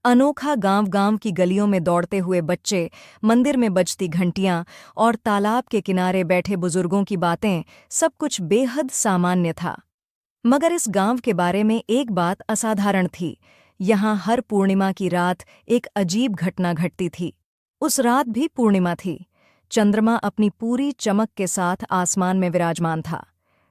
अनोखा गांव गांव की गलियों में दौड़ते हुए बच्चे, मंदिर में बजती घंटियां और तालाब के किनारे बैठे बुजुर्गों की बातें, सब कुछ बेहद सामान्य था। मगर इस गांव के बारे में एक बात असाधारण थी। यहाँ हर पूर्णिमा की रात एक अजीब घटना घटती थी। उस रात भी पूर्णिमा थी। चंद्रमा अपनी पूरी चमक के साथ आसमान में विराजमान था।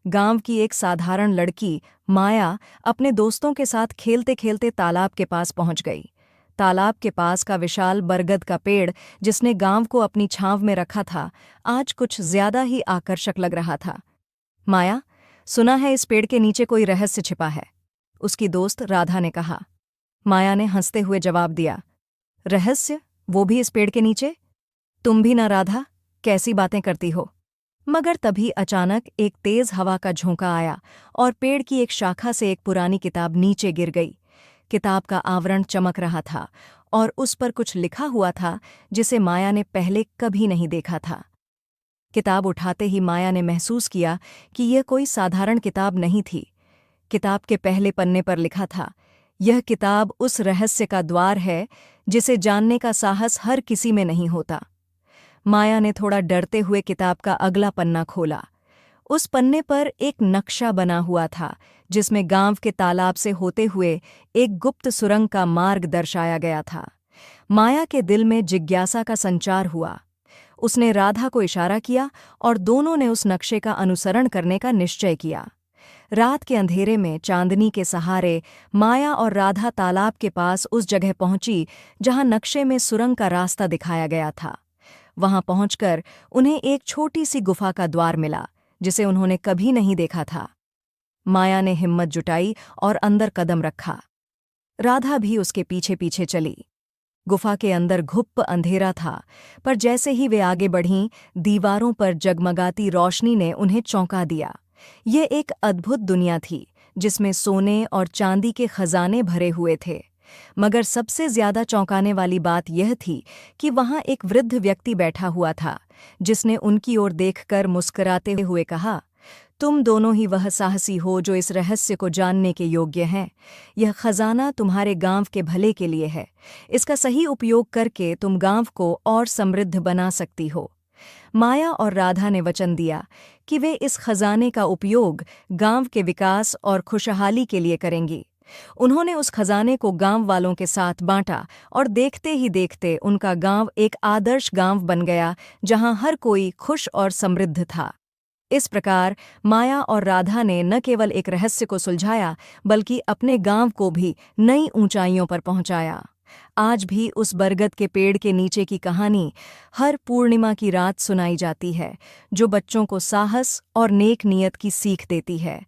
गांव की एक साधारण लड़की, माया, अपने दोस्तों के साथ खेलते खेलते तालाब के पास पहुंच गई। तालाब के पास का विशाल बरगद का पेड़, जिसने गांव को अपनी छांव में रखा था, आज कुछ ज्यादा ही आकर्षक लग रहा था। माया, सुना है इस पेड़ के नीचे कोई रहस्य छिपा है, उसकी दोस्त राधा ने कहा। माया ने हंसते हुए जवाब दिया, रहस्य? वो भी इस पेड़ के नीचे? तुम भी ना राधा, कैसी बातें करती हो। मगर तभी अचानक एक तेज हवा का झोंका आया और पेड़ की एक शाखा से एक पुरानी किताब नीचे गिर गई। किताब का आवरण चमक रहा था और उस पर कुछ लिखा हुआ था जिसे माया ने पहले कभी नहीं देखा था। किताब उठाते ही माया ने महसूस किया कि यह कोई साधारण किताब नहीं थी। किताब के पहले पन्ने पर लिखा था, यह किताब उस रहस्य का द्वार है जिसे जानने का साहस हर किसी में नहीं होता। माया ने थोड़ा डरते हुए किताब का अगला पन्ना खोला। उस पन्ने पर एक नक्शा बना हुआ था जिसमें गांव के तालाब से होते हुए एक गुप्त सुरंग का मार्ग दर्शाया गया था। माया के दिल में जिज्ञासा का संचार हुआ। उसने राधा को इशारा किया और दोनों ने उस नक्शे का अनुसरण करने का निश्चय किया। रात के अंधेरे में चांदनी के सहारे माया और राधा तालाब के पास उस जगह पहुंची जहां नक्शे में सुरंग का रास्ता दिखाया गया था। वहां पहुंचकर उन्हें एक छोटी सी गुफा का द्वार मिला जिसे उन्होंने कभी नहीं देखा था। माया ने हिम्मत जुटाई और अंदर कदम रखा। राधा भी उसके पीछे पीछे चली। गुफा के अंदर घुप्प अंधेरा था, पर जैसे ही वे आगे बढ़ीं, दीवारों पर जगमगाती रोशनी ने उन्हें चौंका दिया। ये एक अद्भुत दुनिया थी जिसमें सोने और चांदी के खजाने भरे हुए थे। मगर सबसे ज्यादा चौंकाने वाली बात यह थी कि वहां एक वृद्ध व्यक्ति बैठा हुआ था जिसने उनकी ओर देखकर मुस्कुराते हुए कहा, तुम दोनों ही वह साहसी हो जो इस रहस्य को जानने के योग्य हैं। यह खजाना तुम्हारे गांव के भले के लिए है। इसका सही उपयोग करके तुम गांव को और समृद्ध बना सकती हो। माया और राधा ने वचन दिया कि वे इस खजाने का उपयोग गांव के विकास और खुशहाली के लिए करेंगी। उन्होंने उस खजाने को गांव वालों के साथ बांटा और देखते ही देखते उनका गांव एक आदर्श गांव बन गया जहां हर कोई खुश और समृद्ध था। इस प्रकार माया और राधा ने न केवल एक रहस्य को सुलझाया बल्कि अपने गांव को भी नई ऊंचाइयों पर पहुंचाया। आज भी उस बरगद के पेड़ के नीचे की कहानी हर पूर्णिमा की रात सुनाई जाती है, जो बच्चों को साहस और नेक नीयत की सीख देती है।